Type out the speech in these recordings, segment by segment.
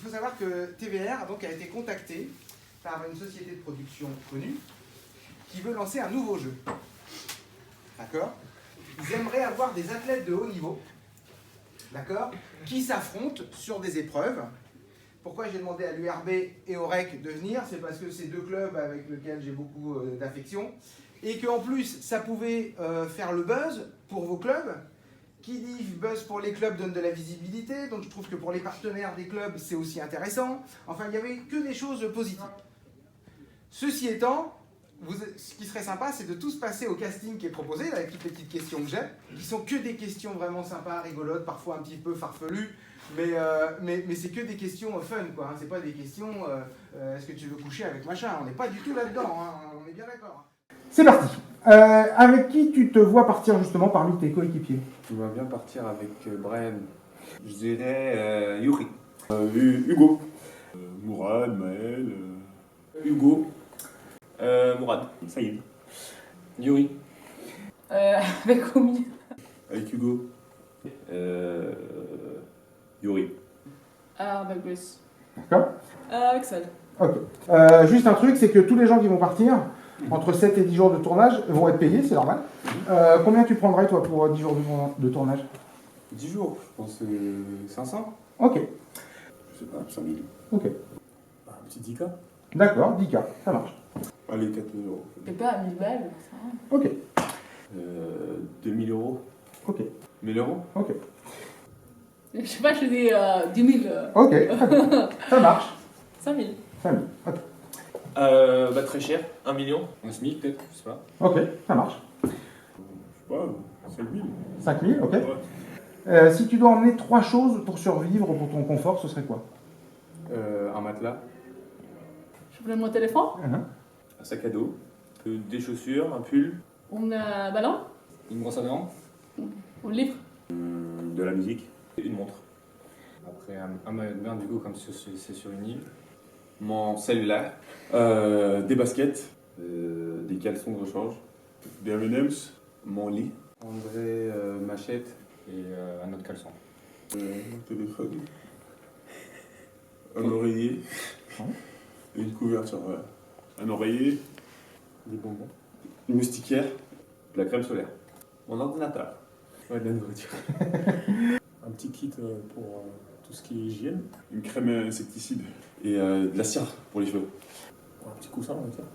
faut savoir que TVR donc, a été contacté par une société de production connue qui veut lancer un nouveau jeu. D'accord? Ils aimeraient avoir des athlètes de haut niveau, d'accord, qui s'affrontent sur des épreuves. Pourquoi j'ai demandé à l'URB et au REC de venir? C'est parce que c'est deux clubs avec lesquels j'ai beaucoup d'affection. Et qu'en plus, ça pouvait faire le buzz pour vos clubs. Qui dit buzz pour les clubs donne de la visibilité. Donc je trouve que pour les partenaires des clubs, c'est aussi intéressant. Enfin, il n'y avait que des choses positives. Ceci étant, ce qui serait sympa, c'est de tous passer au casting qui est proposé, là, avec toutes les petites questions que j'ai, qui sont que des questions vraiment sympas, rigolotes, parfois un petit peu farfelues, mais c'est que des questions fun, quoi. Hein. C'est pas des questions est-ce que tu veux coucher avec machin. On n'est pas du tout là-dedans, hein. On est bien d'accord. C'est parti. Avec qui tu te vois partir justement parmi tes coéquipiers? Je vais bien partir avec Brian. Je dirais Yuri. Hugo. Mourad, Maël. Hugo. Mourad. Saïd. Yuri. Avec Omi. Avec Hugo. Yuri. Avec Grace. D'accord. Avec Sal. Ok. Juste un truc, c'est que tous les gens qui vont partir, entre 7 et 10 jours de tournage, vont être payés, c'est normal. Combien tu prendrais, toi, pour 10 jours de tournage? 10 jours, je pense 500. Ok. Je sais pas, 5000. Ok. Un petit 10K. D'accord, 10K, ça marche. Allez, 4000 euros. T'es pas à 1000 balles, ça va. Ok. 2000 euros. Ok. 1000 euros. Ok. Je sais pas, je dis 10 000. Ok, ça marche. 5 000. 5000. Ok. Très cher, 1 million. Un SMIC peut-être, je sais pas. Ok, ça marche. Je sais pas, 5000. 5000, ok. Ouais. Si tu dois emmener 3 choses pour survivre, pour ton confort, ce serait quoi? Un matelas, Je voulais mon téléphone. un sac à dos, des chaussures, un pull, On a un ballon. une brosse à dents, Un livre. De la musique. une montre. Après un maillot de bain du coup comme c'est sur une île. Mon cellulaire, Des baskets. des caleçons de rechange, Des M&M's. Mon lit. André machette et un autre caleçon. Un téléphone. Un oreiller. Et une couverture, voilà. Un oreiller. Des bonbons. Une moustiquaire. De la crème solaire. Mon ordinateur. Ouais, de la nourriture. Un petit kit pour tout ce qui est hygiène. Une crème insecticide. Et de la cire pour les cheveux. Un petit coussin, on va dire.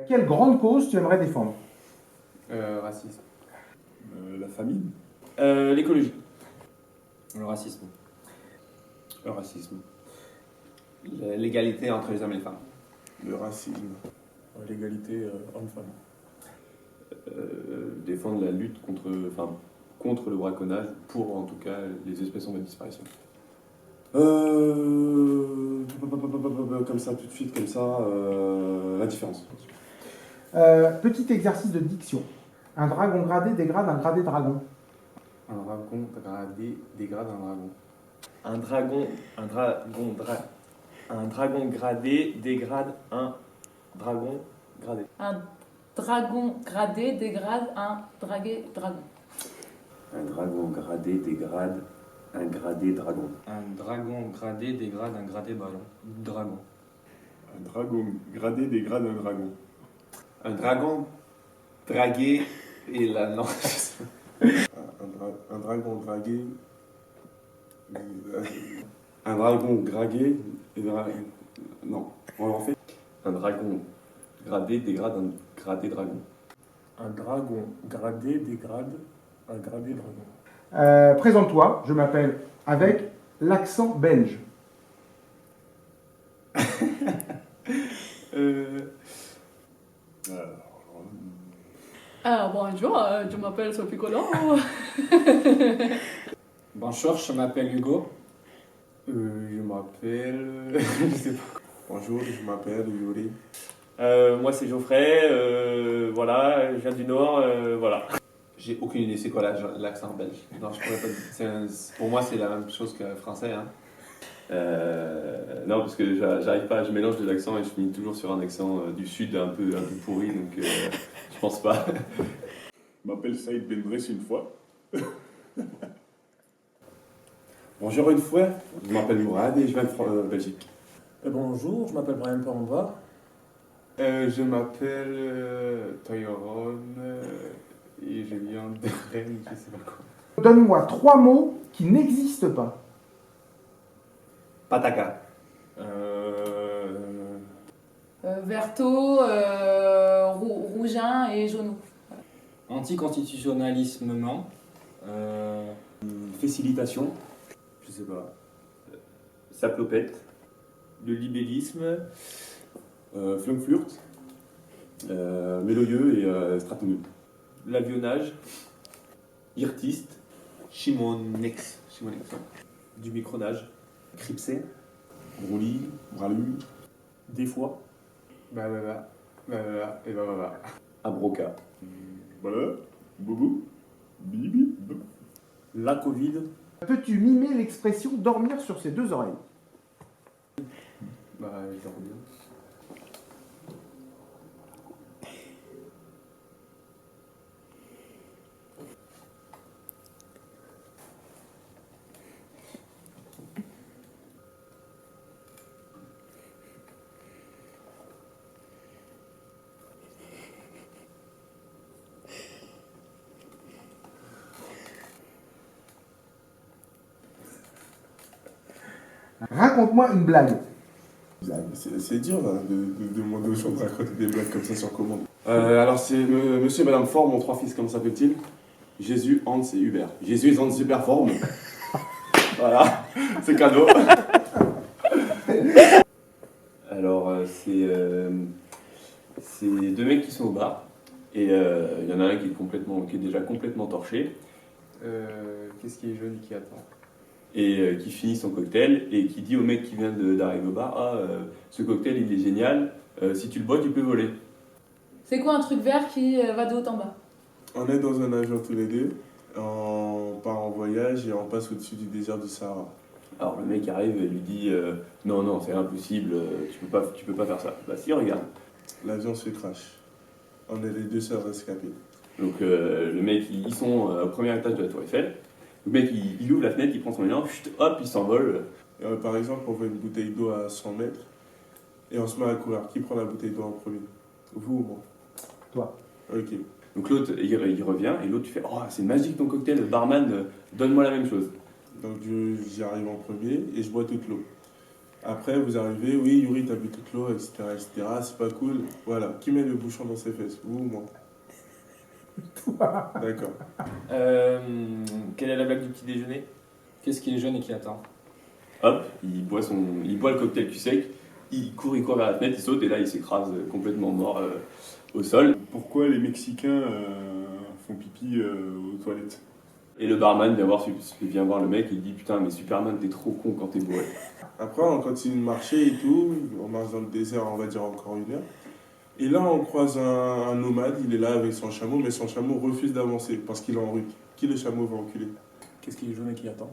Quelle grande cause tu aimerais défendre? Racisme. La famine. L'écologie. Le racisme. Le racisme. L'égalité entre les hommes et les femmes. Le racisme. L'égalité homme-femme. Défendre la lutte contre le braconnage, pour en tout cas les espèces en voie de disparition. Comme ça, tout de suite, comme ça, la différence. Petit exercice de diction. Un dragon gradé dégrade un gradé dragon. Un dragon gradé dégrade un dragon. Un dragon gradé dégrade un dragon gradé. Un dragon gradé dégrade un dragon. Un dragon gradé dégrade un gradé dragon. Un dragon gradé dégrade un gradé dragon. Un dragon gradé dégrade un dragon. Un dragon dragué et la non. Un dragon dragué. Un dragon gragué. Non, on en fait. Un dragon gradé dégrade un gradé dragon. Un dragon gradé dégrade un gradé dragon. Présente-toi, je m'appelle avec l'accent belge. Bonjour, je m'appelle Sophie Collin. Bonjour, je m'appelle Hugo. Je m'appelle. Je sais pas. Bonjour, je m'appelle Yuri. Moi c'est Geoffrey, voilà, je viens du Nord, voilà. J'ai aucune idée c'est quoi l'accent belge. Non, je pourrais pas dire. Pour moi c'est la même chose que français. Hein. Non, parce que j'arrive pas, je mélange des accents et je finis toujours sur un accent du sud un peu pourri, donc je pense pas. Je m'appelle Saïd Bendress une fois. Bonjour une fois, je m'appelle Mourad et je viens de Belgique. Bonjour, je m'appelle Brian Pamba. Je m'appelle Toyoron et je viens de Rennes, je sais pas quoi. Donne-moi 3 mots qui n'existent pas. Pataka. Verto, Rougin et Jauneau. Anticonstitutionnalisme. Facilitation. Je sais pas. Saplopette. Le libellisme. Flunkflurt. Mélodieux et Stratonum. L'avionnage. Irtiste. Chimonex. Du micronage. Cripsé. Brouli. Bralu. Des fois. Bah. Et bah. Abroca. Voilà. Boubou. Bibi. La Covid. Peux-tu mimer l'expression dormir sur ses 2 oreilles? Bah, je reviens. Raconte-moi une blague. C'est dur là, de demander aux gens de raconter des blagues comme ça sur commande. Alors c'est monsieur et madame Forme, mon 3 fils, comment s'appelle-t-il? Jésus, Hans et Hubert. Jésus est en super forme. Voilà, c'est cadeau. Alors, c'est 2 mecs qui sont au bar. Et il y en a un qui est déjà complètement torché. Qu'est-ce qui est jaune qui attend? Et qui finit son cocktail et qui dit au mec qui vient d'arriver au bar: ah, ce cocktail il est génial, si tu le bois tu peux voler. C'est quoi un truc vert qui va de haut en bas? On est dans un avion tous les deux, on part en voyage et on passe au-dessus du désert du Sahara. Alors le mec arrive et lui dit non, c'est impossible, tu peux pas faire ça. Bah si, regarde. L'avion se crash. On est les 2 sœurs rescapées. Donc le mec, ils sont au premier étage de la tour Eiffel. Le mec il ouvre la fenêtre, il prend son élan, hop, il s'envole. Et, par exemple, on voit une bouteille d'eau à 100 mètres et on se met à courir. Qui prend la bouteille d'eau en premier? Vous ou moi? Toi. Ok. Donc l'autre il revient et l'autre tu fais: oh c'est magique ton cocktail, barman, donne-moi la même chose. Donc j'y arrive en premier et je bois toute l'eau. Après vous arrivez, oui Yuri t'as bu toute l'eau, etc. C'est pas cool. Voilà. Qui met le bouchon dans ses fesses? Vous ou moi? D'accord. Quelle est la blague du petit déjeuner? Qu'est-ce qui est jeune et qui attend? Hop, il boit le cocktail cul sec, il court vers la fenêtre, il saute et là il s'écrase complètement mort au sol. Pourquoi les Mexicains font pipi aux toilettes? Et le barman vient voir le mec et il dit: putain mais Superman t'es trop con quand t'es bourré. Après on continue de marcher et tout, on marche dans le désert on va dire encore 1 heure. Et là on croise un nomade, il est là avec son chameau, mais son chameau refuse d'avancer parce qu'il est en rut. Qui le chameau va enculer? Qu'est-ce qui est jeune et qui attend?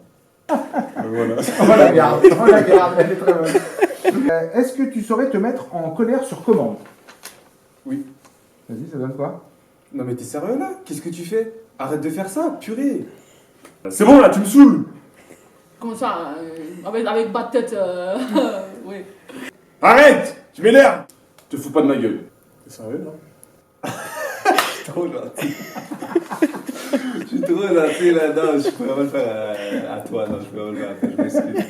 Voilà. On la garde, elle est très bonne. Est-ce que tu saurais te mettre en colère sur commande? Oui. Vas-y, ça donne quoi? Non mais t'es sérieux là? Qu'est-ce que tu fais? Arrête de faire ça, purée! C'est bon là, tu me saoules! Comment ça avec bas de tête oui. Arrête! Tu m'énerves! Te fous pas de ma gueule. T'es sérieux là? Trop gentil. Je suis trop gentil là, non, je pourrais pas le faire à toi, non, je pourrais pas le faire à toi, je m'excuse.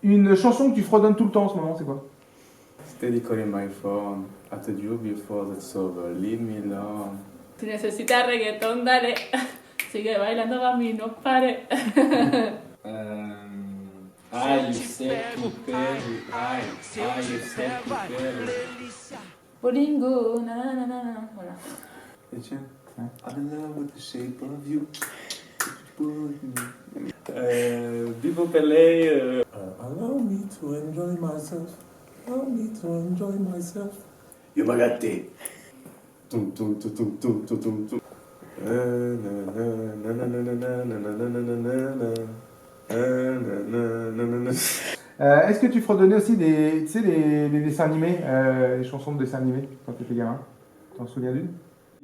Une chanson que tu fredonnes tout le temps en ce moment, c'est quoi? Steady calling my phone, I told you before that's over, leave me alone. Si necesitas reggaeton, dale. Sigue bailando, mami, no pare. Ai, o cerco pego. Ai, o cerco pego. Bolingo, nanana, voilà. Hey, Chen, I'm in love with the shape of you. Vivo Pelé. Allow me to enjoy myself. Allow me to enjoy myself. Yo magate. Tum tum tum tum tum tum tum tum. Est-ce que tu fredonnais aussi tu sais, les dessins animés, les chansons de dessins animés quand tu étais gamin? T'en souviens d'une?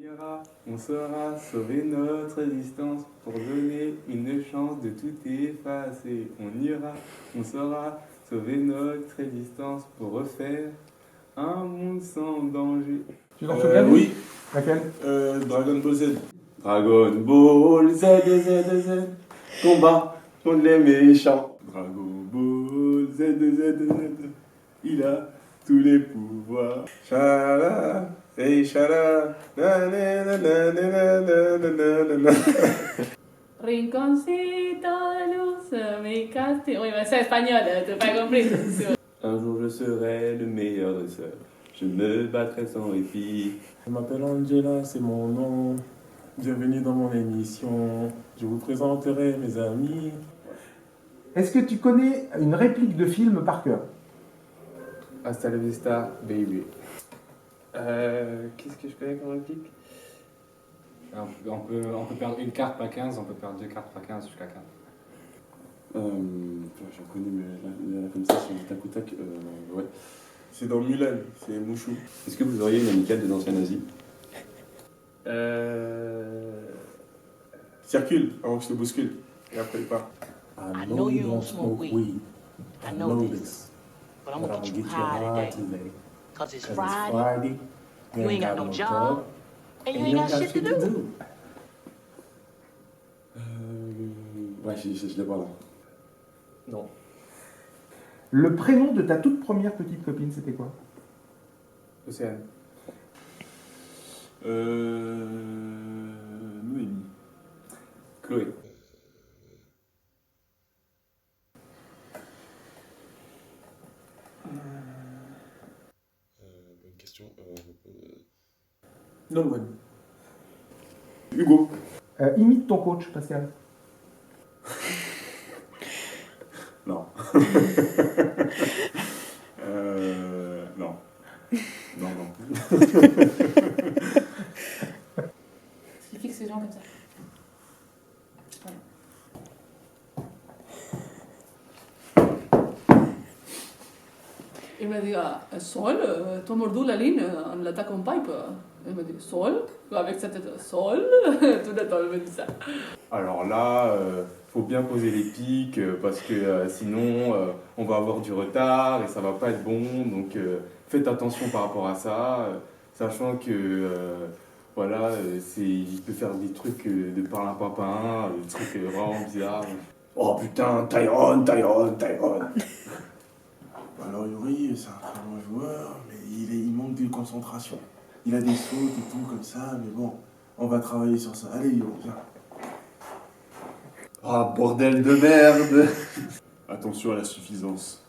On saura sauver notre existence pour donner une chance de tout effacer. On ira, on saura sauver notre existence pour refaire un monde sans danger. Tu t'en souviens? Oui. Laquelle? Dragon Ball Z. Dragon Ball Z, Z, Z, combat contre les méchants. Dragon Ball Z, Z, Z. Il a tous les pouvoirs. Chala, hey chala, na na na na na na na na na. Rinconcito de luz, mi castillo. Oui, mais c'est espagnol, t'as pas compris, c'est sûr. Un jour je serai le meilleur de ceux. Je me battrai sans répit. Je m'appelle Angela, c'est mon nom. Bienvenue dans mon émission. Je vous présenterai mes amis. Est-ce que tu connais une réplique de film par cœur? Hasta la vista, baby. Qu'est-ce que je connais comme réplique? On peut perdre une carte, pas 15, on peut perdre 2 cartes, pas 15, jusqu'à 15. J'en connais, mais là, comme ça, sur le tac au tac, ouais. C'est dans Mulan, c'est Mouchou. Est-ce que vous auriez une amicale des anciens nazis? Circule, avant que je te bouscule. Et après, il part. I know you don't smoke weed. I know this. But I'm gonna get you high today. Cause it's Friday, you ain't got no job, and you ain't got shit to do. Ouais, je l'ai pas là. Non. Le prénom de ta toute première petite copine, c'était quoi? Océane. Noémie. Chloé. Bonne question. Nolwenn. Hugo. Imite ton coach, Pascal. Non. Non. Non, non. Il fixe les gens comme ça. Il m'a dit, Sol, ton mordu la ligne, on l'attaque en pipe. Il m'a dit, Sol, avec sa tête, Sol, tout le temps, il me dit ça. Alors là, faut bien poser les pics parce que sinon on va avoir du retard et ça va pas être bon. Donc faites attention par rapport à ça, sachant que voilà, il peut faire des trucs de parlimpapin, des trucs vraiment bizarres. Oh putain, Tyrone. Alors Yuri, c'est un très bon joueur, mais il manque de concentration. Il a des sautes et tout comme ça, mais bon, on va travailler sur ça. Allez Yuri, viens. Ah, bordel de merde! Attention à la suffisance.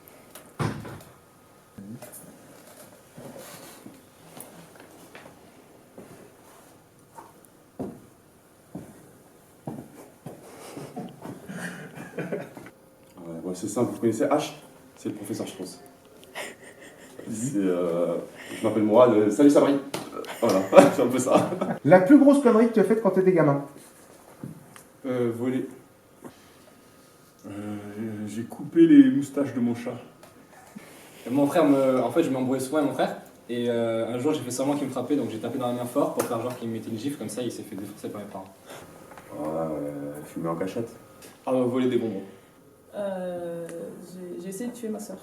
Ouais, c'est simple, vous connaissez H? C'est le professeur Strauss. Je m'appelle Mourad, salut Sabri. Voilà, c'est un peu ça. La plus grosse connerie que tu as faite quand tu étais gamin? Voler. J'ai coupé les moustaches de mon chat. Mon frère, en fait, je m'embrouillais souvent avec mon frère. Et un jour, j'ai fait seulement qu'il me frappait, donc j'ai tapé dans la main fort pour faire genre qu'il me mettait une gifle, comme ça, il s'est fait défoncer par mes parents. Fumer en cachette. Ah, voler des bonbons. J'ai essayé de tuer ma soeur.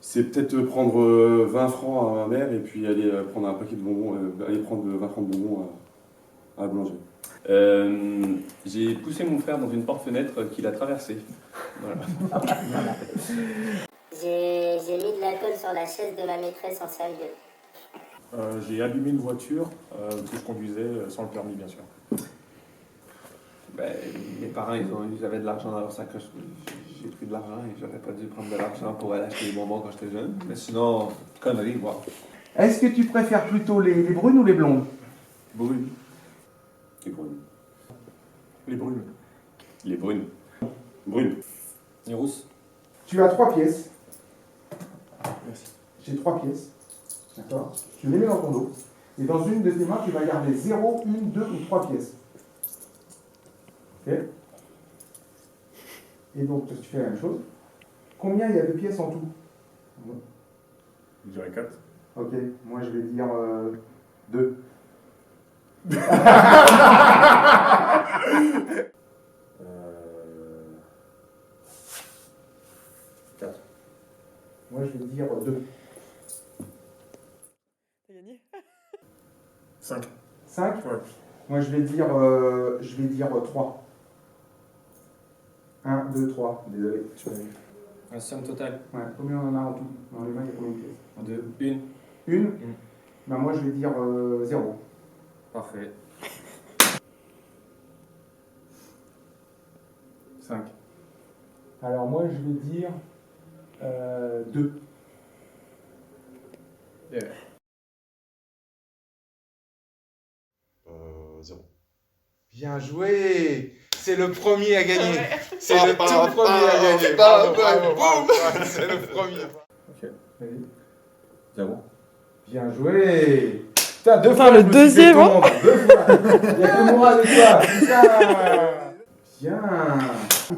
C'est peut-être prendre 20 francs à ma mère et puis aller prendre un paquet de bonbons, aller prendre 20 francs de bonbons à la boulangerie. J'ai poussé mon frère dans une porte-fenêtre qu'il a traversée. Voilà. J'ai mis de l'alcool sur la chaise de ma maîtresse en CM2. J'ai allumé une voiture que je conduisais sans le permis, bien sûr. Ben, mes parents, ils avaient de l'argent dans leur sacoche. J'ai pris de l'argent et j'aurais pas dû prendre de l'argent pour aller acheter des bonbons quand j'étais jeune. Mais sinon, connerie, quoi. Est-ce que tu préfères plutôt les brunes ou les blondes? Brune. Les brunes. Les brumes. Les brunes. Brune. Les rousses. Tu as 3 pièces. Merci. J'ai 3 pièces. D'accord? Tu les mets dans ton dos. Et dans une de tes mains, tu vas garder 0, 1, 2 ou 3 pièces. Ok? Et donc, tu fais la même chose. Combien il y a de pièces en tout? Je dirais 4. Ok, moi je vais dire 2. Quatre. Moi, je vais dire 2. T'as gagné. 5. 5. Ouais. Moi, je vais dire 3. 1, 2, 3. Désolé, je pas vu. La somme totale. Ouais, combien on en a en tout? Dans les mains, il y a combien de pièces? De une. Une. Ben, moi, je vais dire 0. Parfait. 5. Alors, moi, je vais dire 2. 0. Bien joué! C'est le premier à gagner. Ouais. C'est le tout premier à gagner. Bravo, bravo, bravo. C'est le premier. Ok. Vas-y. 0. Bien joué! Putain, 2 fois Enfin, le je me suis fait deuxième, hein. tondre. 2 fois! Il y a que moi avec toi! Putain! Bien!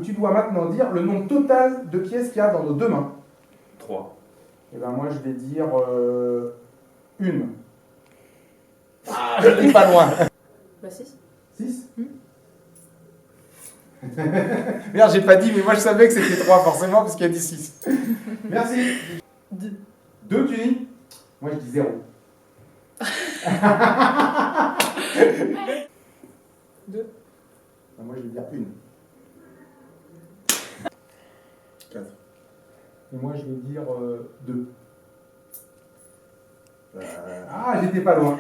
Tu dois maintenant dire le nombre total de pièces qu'il y a dans nos deux mains. 3. Et ben moi je vais dire 1. Ah, je n'ai pas loin! Bah 6. 6. Merde, j'ai pas dit, mais moi je savais que c'était 3 forcément parce qu'il y a dit 6. Merci. 2. 2 tu dis? Moi je dis 0. 2. Moi je vais dire 1. 4. Et moi je vais dire 2. Ah, j'étais pas loin.